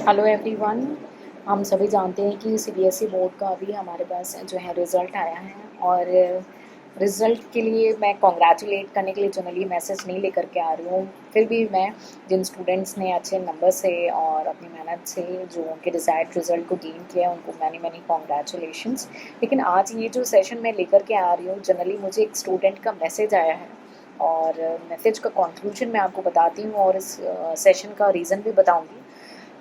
Hello everyone. हम सभी जानते हैं कि सीबीएसई बोर्ड का अभी हमारे पास जो है रिज़ल्ट आया है और रिज़ल्ट के लिए मैं कॉन्ग्रेचुलेट करने के लिए जनरली मैसेज नहीं लेकर के आ रही हूँ। फिर भी मैं जिन स्टूडेंट्स ने अच्छे नंबर से और अपनी मेहनत से जो उनके डिज़ायर्ड रिज़ल्ट को गेन किया है उनको मैनी मैनी कॉन्ग्रेचुलेशंस। लेकिन आज ये जो सेशन मैं लेकर के आ रही हूँ, जनरली मुझे एक स्टूडेंट का मैसेज आया है और मैसेज का कंक्लूजन मैं आपको बताती हूँ और इस सेशन का रीज़न भी बताऊँगी।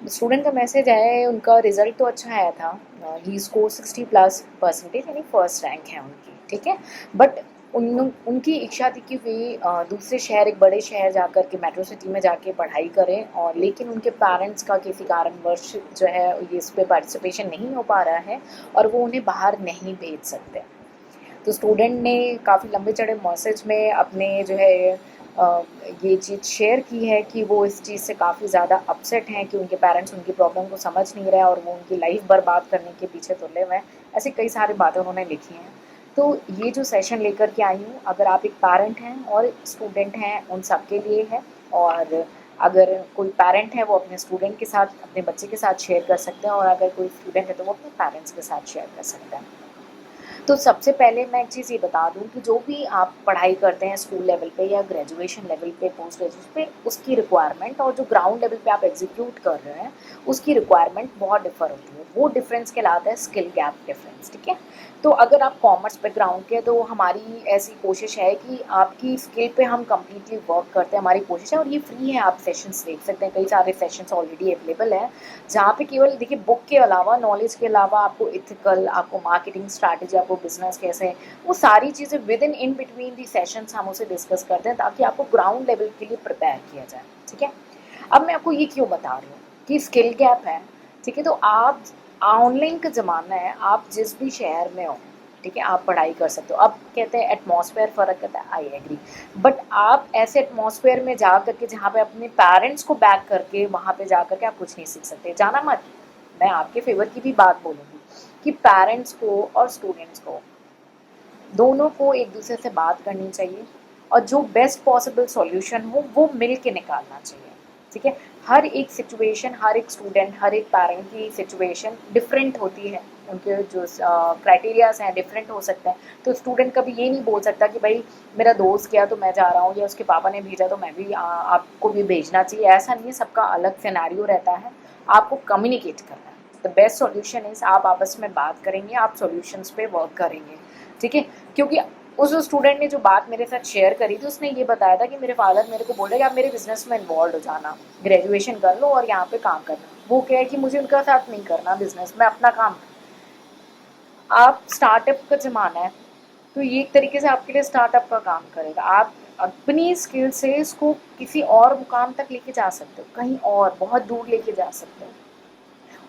स्टूडेंट का मैसेज है, उनका रिजल्ट तो अच्छा आया था। ही स्कोर 60+ परसेंटेज, यानी फर्स्ट रैंक है उनकी, ठीक है। बट उनकी इच्छा थी कि वे दूसरे शहर, एक बड़े शहर जाकर के मेट्रो सिटी में जाके पढ़ाई करें, और लेकिन उनके पेरेंट्स का किसी कारणवश जो है ये इस पर पार्टिसिपेशन नहीं हो पा रहा है और वो उन्हें बाहर नहीं भेज सकते। तो स्टूडेंट ने काफ़ी लंबे चढ़े मैसेज में अपने जो है अ, ये चीज़ शेयर की है कि वो इस चीज़ से काफ़ी ज़्यादा अपसेट हैं कि उनके पेरेंट्स उनकी प्रॉब्लम को समझ नहीं रहे और वो उनकी लाइफ बर्बाद करने के पीछे तुले हुए हैं। ऐसी कई सारी बातें उन्होंने लिखी हैं। तो ये जो सेशन लेकर के आई हूँ, अगर आप एक पेरेंट हैं और स्टूडेंट हैं, उन सब के लिए है। और अगर कोई पेरेंट है वो अपने स्टूडेंट के साथ, अपने बच्चे के साथ शेयर कर सकते हैं, और अगर कोई स्टूडेंट है तो वो अपने पेरेंट्स के साथ शेयर कर सकते हैं। तो सबसे पहले मैं एक चीज़ ये बता दूँ कि जो भी आप पढ़ाई करते हैं स्कूल लेवल पे या ग्रेजुएशन लेवल पे, पोस्ट ग्रेजुएशन पे, उसकी रिक्वायरमेंट और जो ग्राउंड लेवल पे आप एग्जीक्यूट कर रहे हैं उसकी रिक्वायरमेंट बहुत डिफर होती है। वो डिफरेंस कहलाता है स्किल गैप डिफरेंस, ठीक है। तो अगर आप कॉमर्स बैकग्राउंड के, तो हमारी ऐसी कोशिश है कि आपकी स्किल पे हम कम्प्लीटली वर्क करते हैं, हमारी कोशिश है। और ये फ्री है, आप सेशंस देख सकते हैं, कई सारे सेशंस ऑलरेडी अवेलेबल हैं जहाँ पे केवल देखिए बुक के अलावा, नॉलेज के अलावा आपको इथिकल, आपको मार्केटिंग स्ट्रैटेजी, आपको बिजनेस कैसे है, वो सारी चीज़ें with in between the sessions हम उसे डिस्कस करते हैं ताकि आपको ग्राउंड लेवल के लिए प्रिपेयर किया जाए, ठीक है। अब मैं आपको ये क्यों बता रही हूँ कि स्किल गैप है, ठीक है। तो आप, ऑनलाइन का ज़माना है, आप जिस भी शहर में हो, ठीक है, आप पढ़ाई कर सकते हो। अब कहते हैं एटमॉस्फेयर फ़र्क करता है, आई एग्री। बट आप ऐसे एटमॉस्फेयर में जा करके जहाँ पे अपने पेरेंट्स को बैक करके वहाँ पे जा करके आप कुछ नहीं सीख सकते, जाना मत। मैं आपके फेवर की भी बात बोलूँगी कि पेरेंट्स को और स्टूडेंट्स को, दोनों को एक दूसरे से बात करनी चाहिए और जो बेस्ट पॉसिबल सॉल्यूशन हो वो मिल के निकालना चाहिए, ठीक है। हर एक सिचुएशन, हर एक स्टूडेंट, हर एक पेरेंट की सिचुएशन डिफरेंट होती है, उनके जो क्राइटेरियाज हैं डिफरेंट हो सकते हैं। तो स्टूडेंट कभी ये नहीं बोल सकता कि भाई मेरा दोस्त गया तो मैं जा रहा हूँ, या उसके पापा ने भेजा तो मैं भी आपको भी भेजना चाहिए, ऐसा नहीं है। सबका अलग सिनेरियो रहता है, आपको कम्युनिकेट करना है। द बेस्ट सॉल्यूशन इज़ आप आपस में बात करेंगे, आप सॉल्यूशंस पे वर्क करेंगे, ठीक है। क्योंकि उस स्टूडेंट ने जो बात मेरे साथ शेयर करी थी, उसने ये बताया था कि मेरे फादर मेरे को बोल रहे कि आप मेरे बिजनेस में इन्वॉल्व हो जाना, ग्रेजुएशन कर लो और यहाँ पे काम करना। वो क्या है कि मुझे उनका साथ नहीं करना बिजनेस में, अपना काम। आप स्टार्टअप का ज़माना है, तो ये एक तरीके से आपके लिए स्टार्टअप का काम करेगा। आप अपनी स्किल से इसको किसी और मुकाम तक लेके जा सकते हो, कहीं और बहुत दूर लेके जा सकते हो।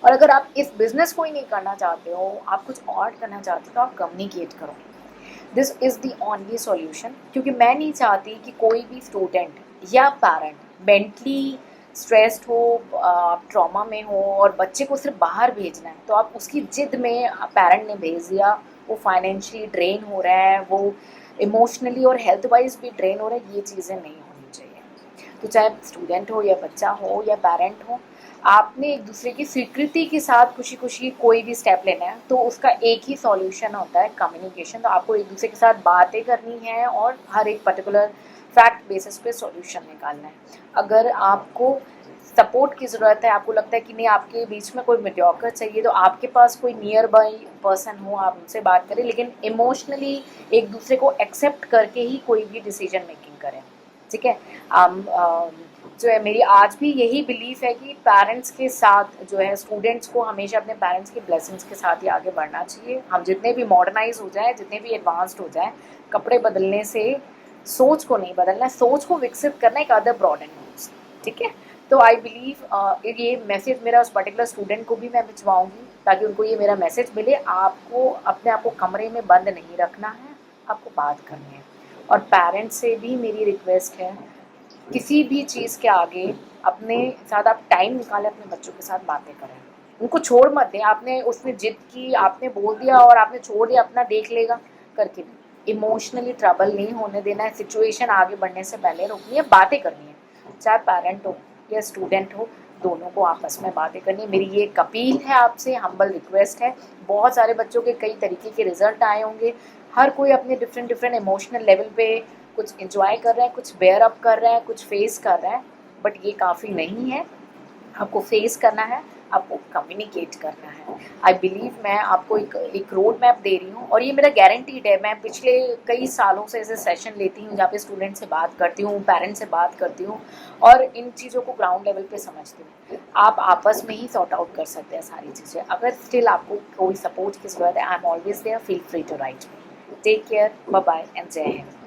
और अगर आप इस बिजनेस को ही नहीं करना चाहते हो, आप कुछ और करना चाहते हो, तो आप कम्युनिकेट करो। This is the only solution. क्योंकि मैं नहीं चाहती कि कोई भी स्टूडेंट या पेरेंट मेंटली स्ट्रेस्ड हो, आप ट्रॉमा में हो और बच्चे को सिर्फ बाहर भेजना है, तो आप उसकी जिद में पेरेंट ने भेज दिया, वो फाइनेंशियली ड्रेन हो रहा है, वो इमोशनली और हेल्थ वाइज भी ड्रेन हो रहा है। ये चीज़ें नहीं होनी चाहिए। तो चाहे स्टूडेंट हो या बच्चा हो या पेरेंट हो, आपने एक दूसरे की स्वीकृति के साथ खुशी खुशी कोई भी स्टेप लेना है, तो उसका एक ही सॉल्यूशन होता है, कम्युनिकेशन। तो आपको एक दूसरे के साथ बातें करनी है और हर एक पर्टिकुलर फैक्ट बेसिस पे सॉल्यूशन निकालना है। अगर आपको सपोर्ट की ज़रूरत है, आपको लगता है कि नहीं आपके बीच में कोई मीडियोकर चाहिए, तो आपके पास कोई नियर बाई पर्सन हो, आप उनसे बात करें, लेकिन इमोशनली एक दूसरे को एक्सेप्ट करके ही कोई भी डिसीजन मेकिंग करें, ठीक है। जो है मेरी आज भी यही बिलीफ है कि पेरेंट्स के साथ जो है स्टूडेंट्स को हमेशा अपने पेरेंट्स के ब्लेसिंग्स के साथ ही आगे बढ़ना चाहिए। हम जितने भी मॉडर्नाइज हो जाए, जितने भी एडवांस्ड हो जाए, कपड़े बदलने से सोच को नहीं बदलना है, सोच को विकसित करना एक अदर ब्रॉड एंड गोल्स, ठीक है। तो आई बिलीव ये मैसेज मेरा उस पर्टिकुलर स्टूडेंट को भी मैं भिजवाऊंगी ताकि उनको ये मेरा मैसेज मिले। आपको अपने आप को कमरे में बंद नहीं रखना है, आपको बात करनी है। और पेरेंट्स से भी मेरी रिक्वेस्ट है, किसी भी चीज़ के आगे अपने साथ आप टाइम निकालें, अपने बच्चों के साथ बातें करें, उनको छोड़ मत दें। आपने उसने जिद की, आपने बोल दिया और आपने छोड़ दिया, अपना देख लेगा करके नहीं। इमोशनली ट्रबल नहीं होने देना है, सिचुएशन आगे बढ़ने से पहले रोकनी है, बातें करनी है। चाहे पेरेंट हो या स्टूडेंट हो, दोनों को आपस में बातें करनी है। मेरी ये एक अपील है आपसे, हम्बल रिक्वेस्ट है। बहुत सारे बच्चों के कई तरीके के रिजल्ट आए होंगे, हर कोई अपने डिफरेंट डिफरेंट इमोशनल लेवल पे कुछ इंजॉय कर रहा है, कुछ बेयर अप कर रहा है, कुछ फेस कर रहा है, बट ये काफ़ी नहीं है। आपको फेस करना है, आपको कम्युनिकेट करना है। आई बिलीव मैं आपको एक रोड मैप दे रही हूँ और ये मेरा गारंटीड है। मैं पिछले कई सालों से ऐसे सेशन लेती हूँ जहाँ पे स्टूडेंट से बात करती हूँ, पेरेंट्स से बात करती हूँ और इन चीज़ों को ग्राउंड लेवल पे समझती हूँ। आप आपस में ही सॉर्ट आउट कर सकते हैं सारी चीज़ें। अगर स्टिल आपको कोई सपोर्ट की ज़रूरत है, I am always there, feel free to write me. Take care, bye bye and जय हिंद।